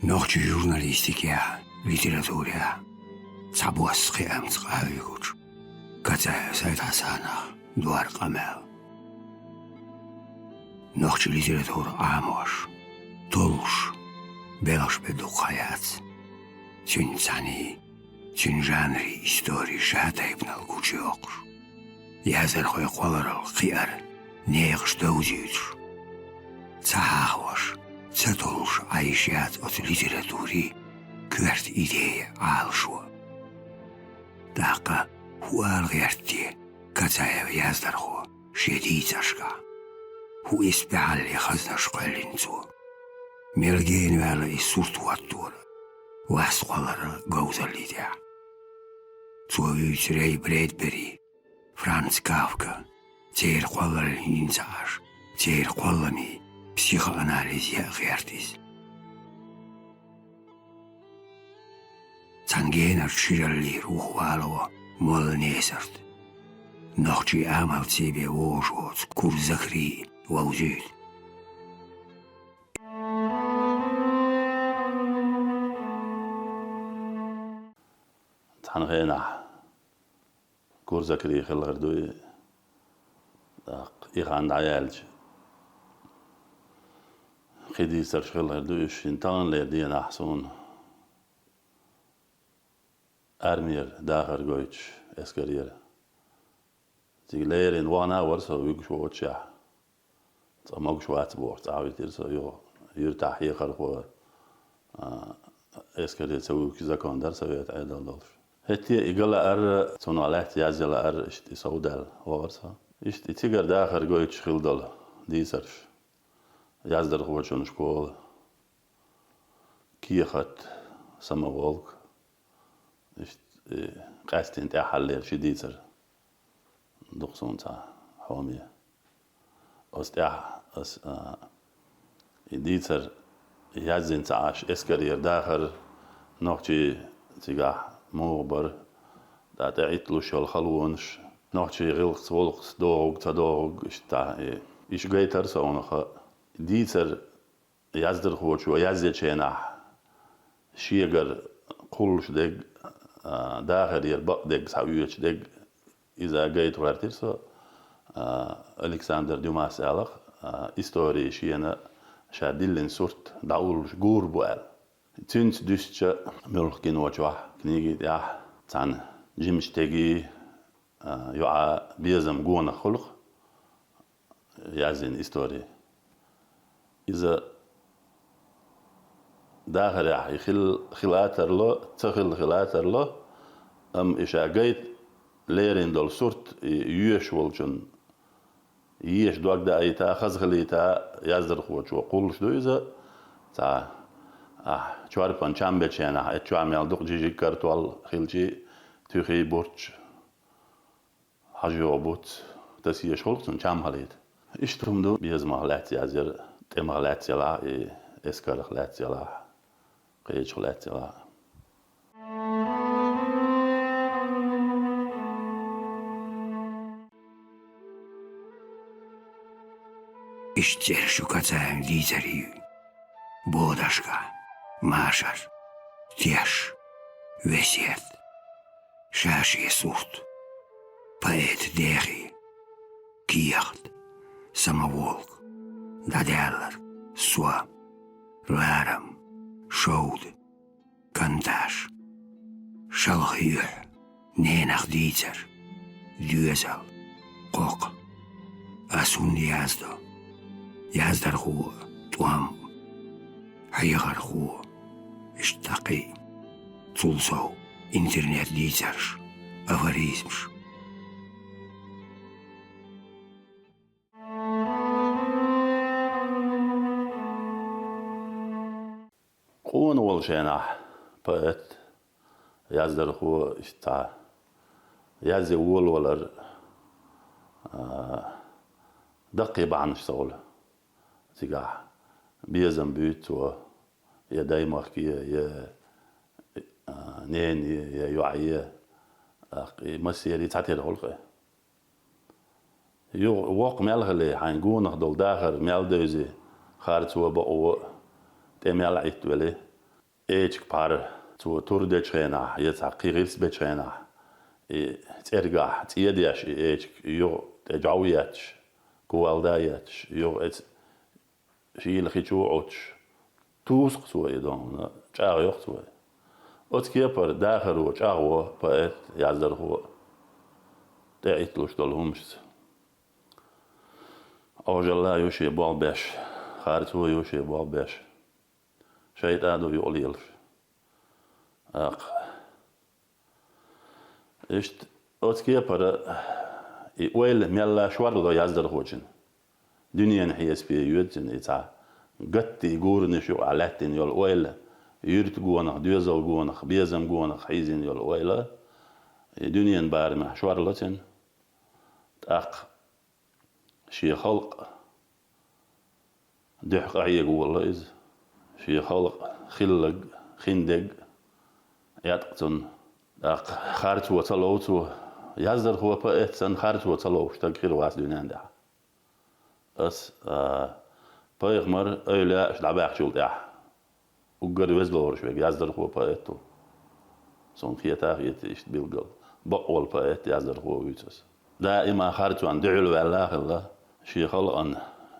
نوچه ژورنالیستیکیا، لیتراتوریا، صبواسقی امتقاوی کج. کجای سعید حسنا دوار قمل. نوچه لیتراتور آموش، دلش، بلش به دقایق. چون زنی، چون ژانری هیستوری شاده ابن الکوچیوکش. یازر خوی قلرال خیار، نیکش دوزیش. تهاوش. Цетолуш айшят от литератури кверт идея алшо. Дака хуалгерти кацаев яздархо шедицашка. Ху испеалли хазнашкалинцу. Мелген вала и суртуаттур. Васқалара гаузалидя. Цуавич Рей Брэдбери, Франц Кафка, тер қалар инцаш, тер қалами психоанализия гертис. Цангенар чиралли рухвалова молнесарт. Нохчи амал тебе ожот курзахри ваузит. تحنغينا كورزكري خلغردوي إيغان عيالج خدي سرش خلغردوي شنطان لدينا أحسون أرمير داخر جويتش إسكرير تيجليرين وانا ورسو يقشو وتشاح تماقشو أتبوح تعاوي تيرسو يرتاح يخرخو إسكرير سوي كذا كان درس ويت عيد الله هتي إقلا تونالات يازلا إشتي سودال وورسا إشتي تيجر داخر جويتش خلدل دي سرش يازدر خوشون شكول كيخت سما والك إشت قاستين تحلل شديدر دقسون تا حامية أستح ديتر يازين تعاش إسكرير داخر نوعتي تيجا موبر دا تعيطلو شال خلونش نوعتي غلق ولق دوغ تدوغ إشتا إيش جيتر سونخ ديتر يازدر خوش ويازد شينح شيجر كلش دق داخل يربق دق سويش دق إذا جيت ورتيرسو ألكسندر ديوماس ألخ إستوري شينا شادلين صورت داولش جور بوال تنت دشت ملكين وجوه كنيجي يا تان جيمش تيجي يوع بيزم جونا خلق يازين إستوري إذا داخل يا خلاتر له تخل خلاتر له إشا جيت ليرين دول صورت يوش والجن يش دوك دا ايتا خزغلي تا يازدر خوش وقولش دو إذا تا چوار پنچام بچينا اتشوام يالدوق جيجي كارتوال خيلجي تخي بورچ حاجو بوت تسيش خلقتون چام هليت اشترم دو بيز مغلات يازر تمغلات يلا اسكارخلات يلا قيجخلات يلا İşte şu kazayım lideri, bodaşka, maşar, tiyaş, vesiyet, şaşiye surt, poet dehi, kiyaht, samavolk, dadeller, sua, raram, şoud, kantaş, şalhiyuh, nenach dieter, düzel, kok, asun yazdo. يازدر خو توام حيغر خو اشتاقي تولسو انترنت ديزرش افاريزمش قون والشينح بقت يازدر خو اشتا يازي وول ولر دقي بعنش سول تيجا بيزم بيت و يا دايما يا نيني يا يوعية مسيري تعتير خلقه يو واق مالغلي حنقول نخدل داخل مال دوزي خارج هو بقو تمال عيت ولي إيش بار تو تورد شينا يتعقي غيرس بشينا ترجع تيديش إيش يو تجاوياتش كوالداياتش يو إت شيل خيشوعش توسق سوى دون جاء يوق سوى أتكيبر داخل وجاء بقت يعذر هو تعيتلوش دلهمش أوجلا يوشي بالبش خارتو يوشي بالبش شيطان يقوليلش إشت أتكيبر يقول ميلا شوارلو يعذر هوجن دنيا نحيس بيه يوجن إتا قتي يقول نشو علاتين يول ويل يرت جوانخ ديوزل جوانخ بيزم جوانخ حيزين يول ويلا دنيا بارمه شوارلتين تاق شي خلق دحق عيق والله إز شي خلق خلق خندق ياتقتن تاق خارت وطلوتو يازر هو بقيت سن خارت وطلوش تغير واس دنيان ده أس بايغمر أيلا شلعباق شول ده وقر وزلور شوي يازر هو بقيتو سون خيتا خيت إشت بيلقل بقول بقيت يازر هو ويتس دائما خارتو عن دعلو الله الله شي خلقن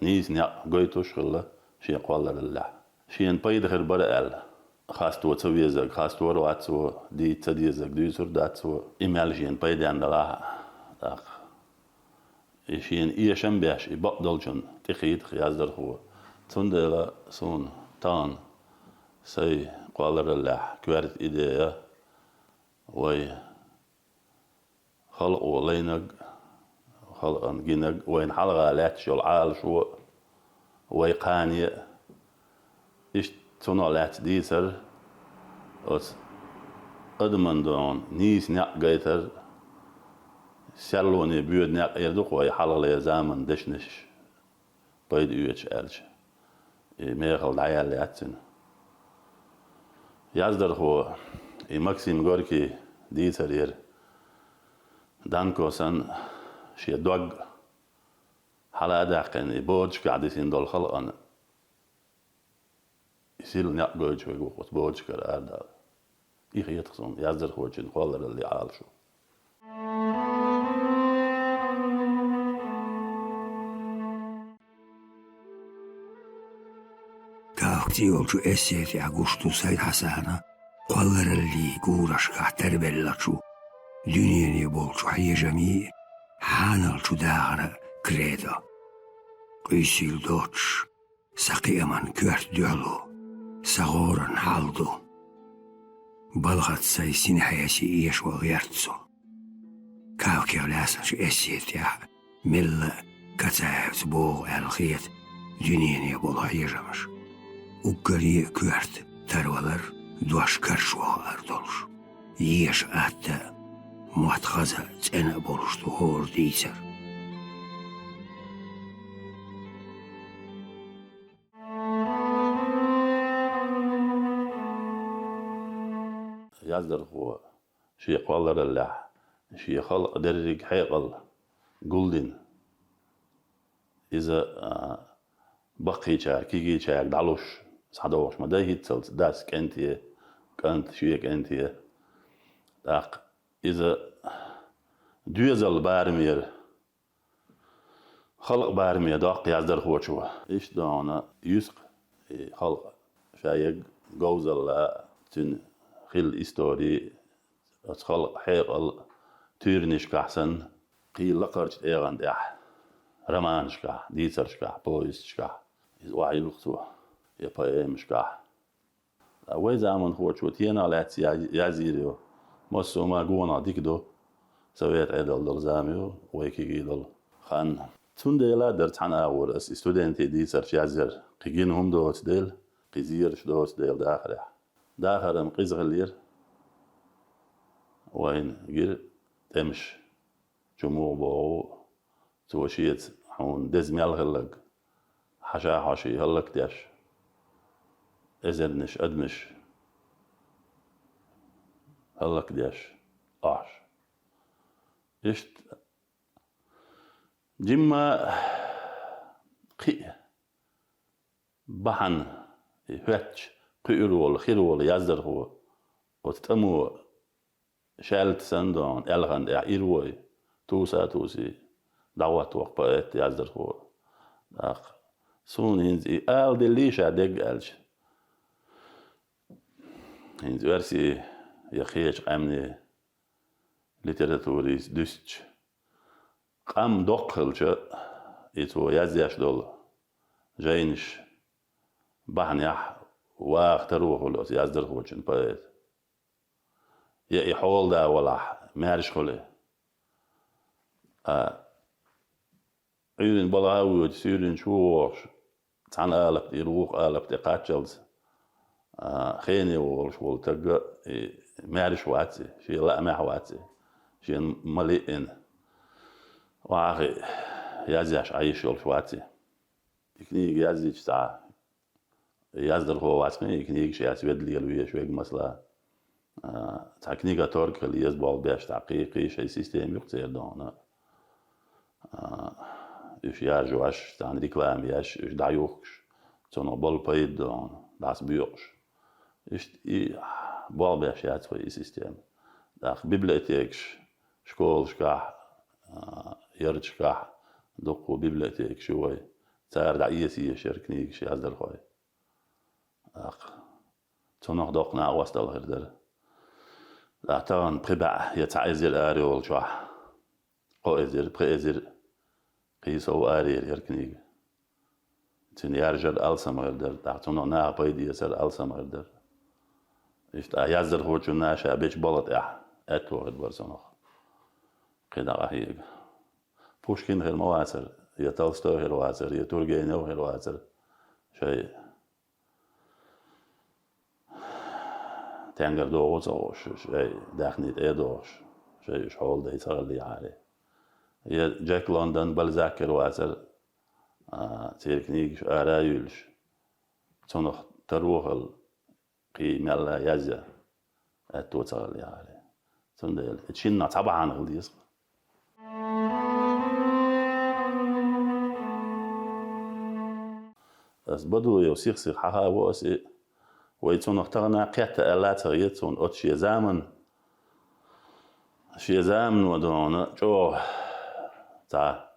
نيس نيا قويتوش الله شي قوال الله شي ان بايد خير برقال خاستو تسويزك خاستو رواتسو دي تديزك دي سرداتسو إمال شي ان بايد عند الله داق شي ان إيا شنباش يبقدلجن تخيد خيازدر هو تندلا سون تان سي قوال الله كوارت إيديا وي خلق ولينق خلقن جنق وين حلقة لاتش العال شو ويقاني إيش تنو لات ديسر أس أدمن دون نيس نق جيتر سلوني بيود نق يردق وي حلقة زامن دشنش بيد يوتش ألش ميخل دعيال لاتسن يازدر هو ماكسيم غوركي ديسر ير دانكو سن شي دوغ حالا داقن بوج قاعدين دول خلقن يصير نيا بوج ويقول بوج كر أردا يخيطون يازر خوجين قالر اللي عالشو كاختي يولشو اسيتي اغوشتو سيد حسانا قالر اللي قورش قاعتر بلاتشو دنياني بولشو حي جميع حانالشو داغر كريدا قيسيل دوتش سقيمان كورت دولو سغورن حالدو بلغت سايسين حياسي إيش وغيرتسو كاوكي غلاسنش اسيت يا مل كتاهت بوغ الخيط جنيني بولا يجمش وقري كورت ترولر دوش كرشوه أردولش يش أتا متخذة تنا بولشتو هور ديسر يازدر هو شي قالر الله شي خلق درج حيقل قلدن إذا بقي شاك كيجي شاك دعلوش صدوش ما ده هيتسلت داس كنتي كنت شيك أنتي داق إذا دوزل بارمير خلق بارمير داق يازدر هو شو إيش دانا يسق خلق شايق جوزل لا تن خل إستوري خلق حيقل تيرنش كحسن قيل لقرش إيغان داح رمانش كح ديسرش كح بويسش كح وعي لقطوه يبايمش كح وي زامن هو شو تينا لاتس يازيريو مصو ما قونا ديكدو سويت عدل دل زاميو ويكي دل خان تنديلا درت عن أول استودنتي ديسرش يازير قيجينهم دوت ديل قيزيرش دوت ديل داخل مقيز غلير وين غير تمش جموع بو توشيت حون دزميال غلق حشا حاشي هلق داش ازنش ادمش هلق داش اعش اشت جمع قي بحن هاتش قيرول خيرول يزدر هو وتتمو شالت سندون الغند إيروي توسي دعوت وقبات يزدر هو أخ سون هنزي دليش عدق ألش هنزي ورسي يخيش أمني ليتراتوريس دوستش قام دقلش إتو يزيش دول جاينش بحنيح واختروه لوس يزدر خوشن بايت يحول دا ولا مارش خلي عيون بلاوي سيرين شوش تان آلب يروح آلب تقاتشلز خيني وشول تلقى مارش واتي شي لا ما واتي شي مليئن واخي يازيش عايش واتي يكنيك يازيش تاع يازدر هو واتي يكنيك شي ياسود لي الوية شوية مثلا تكنيكا تورك اللي يزبط باش تحقيقي شيء سيستم يقتير دون إيش يارجو إيش تان ريكلام إيش دايوخش تون بول بايد دون داس بيوش إيش بول باش ياتوي سيستم داخ بيبليوتيكش شكول شكاح يرد شكاح دقو بيبليوتيك شوي تار دعيسي شركنيك شي هذا الخوي تون دقنا وسط الغردر لا تان بربع يتعزل آريول شوح قوزر بريزر قيسو آرير يركنيج تن يارجل ألسم غردر تعطونا ناع بيدي يسر ألسم غردر إشت يزر خوشو ناشا بيش بلط أتو غد برسنخ قيدا غهيج بوشكين غير مواسر يا تولستوي غير واسر يا تورجينيو غير واسر شيء تانجر دوغوز أوش شيء داخنيت إيدوش شيء شحول دي صار اللي عاري يا جاك لندن بلزاكر واسر تيركنيك آرايولش تونخ تروح القيمة لا يزا أتو صار اللي عاري تندل تشينا طبعا غليس بس بدو يوسيخ حها واسي ويتون اخترنا قيت آلات ريتون أوت شي زامن ودون جو تا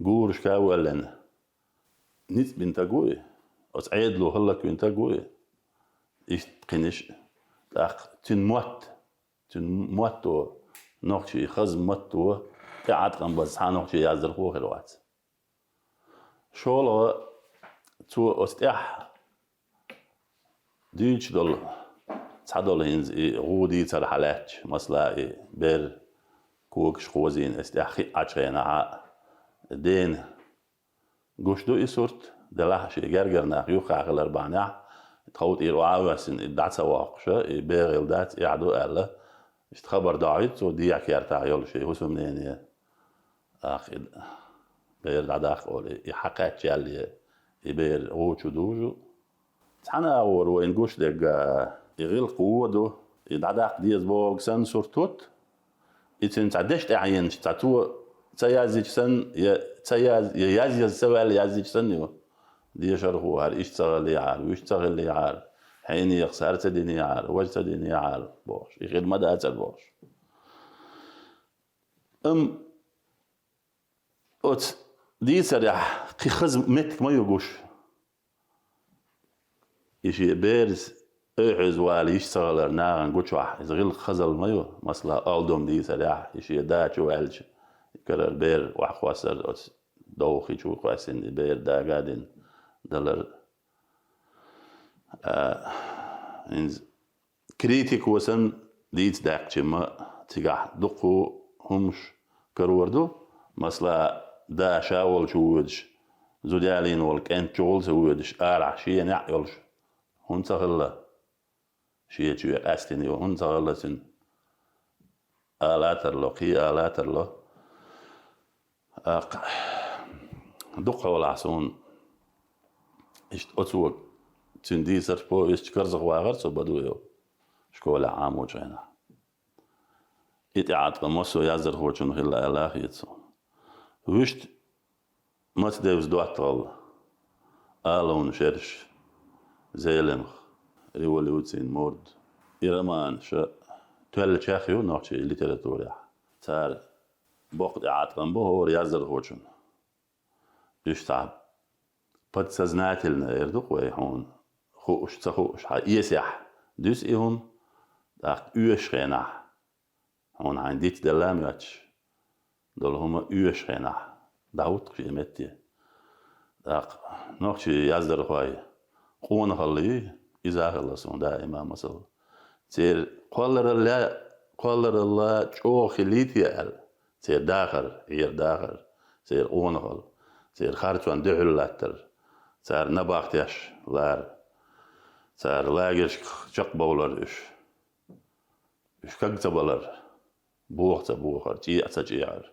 جورش كاولن نيت بنت جوي أوت عيد له هلا كنت جوي إيش قنش تاخ تن موتو نوخشي خز موتو قاعد قم بس حنوخشي يازر هو الوقت شغل تو أستح ديش دول تعدل هنز غودي ترحلات مثلا بير كوكش خوزين استحقي أشينا دين قوش دو إسورت دلحش جرجر ناخيوخ عقل أربعة تخوت إيرواعو سن إدعت واقشة بير إلدات يعدو ألا اشتخبر داعيت وديع كيرتاع يول شيء هو سمنين أخي بير دعاق أولي يحقق يالي بير غوشو دوجو تحنا وين قوش دق يغيل قوة دو يدعاق ديز بوغ سن سورتوت يتن تعدش تعين تعتو تيازيج سن يازيج سوال يازيج سن يو دي شرحو هار إيش تغلي عار وإيش تغلي عار حين يخسر تديني عار وجه تديني عار بوش يغير مدى أتل بوش أوت دي سريح قي خز متك ما يقوش يشي بيرز اعز والي يشتغل ناغن قوش واحد يزغيل خزل مايو مثلا ألدوم دي سريح يشي داش وعلج يكرر بير وحواسر أوت دوخي شو خواسين بير دا قادين دلر إنز كريتيك وسن ديت داق جمع تيجح دقو همش كروردو مثلا دا شاول شوودش زودالين والكنت شغل سوودش آرع شيء نعيلش هون تغلى شيء شو أستني وهون تغلى سن آلات الله دقة والعصون إيش أتوق تندي سربو إيش كرزق واغر سو بدو يو شكولا عام وجهنا إتعاد قمصو يازر خوشون غلا الله يتسو وشت ما تدوز دواتل آلون شرش زيلمخ ريولوسين مورد إيرمان شا تول شاخيو نوعشي ليتراتوريا صار بوقت عاتقن هو رياضر خوشن يشتعب بد سزناتلنا يردق ويهون خوش تخوش يسيح دوس إيهون داخت يوشخينا هون عنديت دلام ياتش دول هما يوشخينا داوت في متي داق نوعشي يازر خوي قون خلي إذا خلصون دائما مثلا سير قلر الله جو خليتي ال سير داخل سير قون سير خارج عن دعل لاتر سير نباختيش لار سير لاجش شق بولر إش كجتبلر بوخر تي أتجيار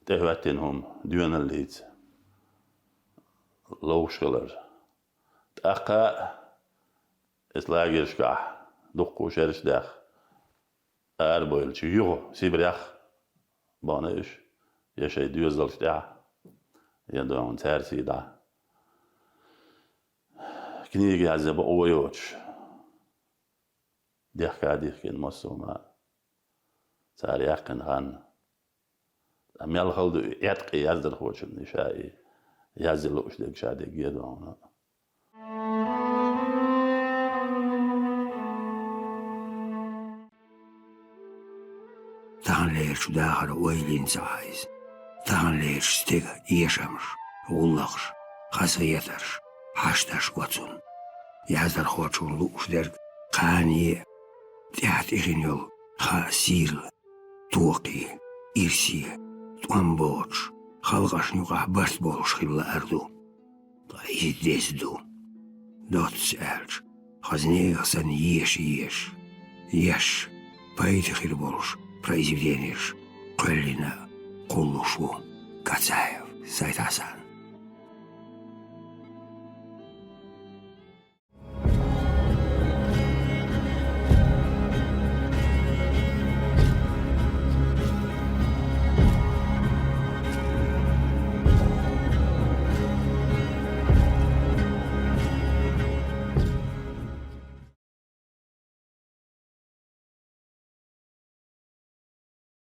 تهواتنهم دون الليت لوشلر تأقى إسلاجش كح دقو شرش داخ أربويل شيوه سيبريخ بانش يشي دوزلش داخ يدون ترسي دا كنيجي عزب أويوش ديخكين مصوما سار يقن هان أم يالخلدو يتقي يزدر خوشن نشائي يزلوش ديك شادي جيدون تان ليرش داخل ويلين سايز تان ليرش ستيغ يشمش غلقش خاصيترش حاشتش قوتون يزدر خوشن لوش درك قاني تحت إغنيول خاسير توقي إرسي توانبوش خلقش نيوقع برت بولش خلا أردو طايز ديزدو دوت سألش خزنيغ سن يش بايت خير بولش برايز بدينيش قلنا قلو شو كاتسايف سايت حسن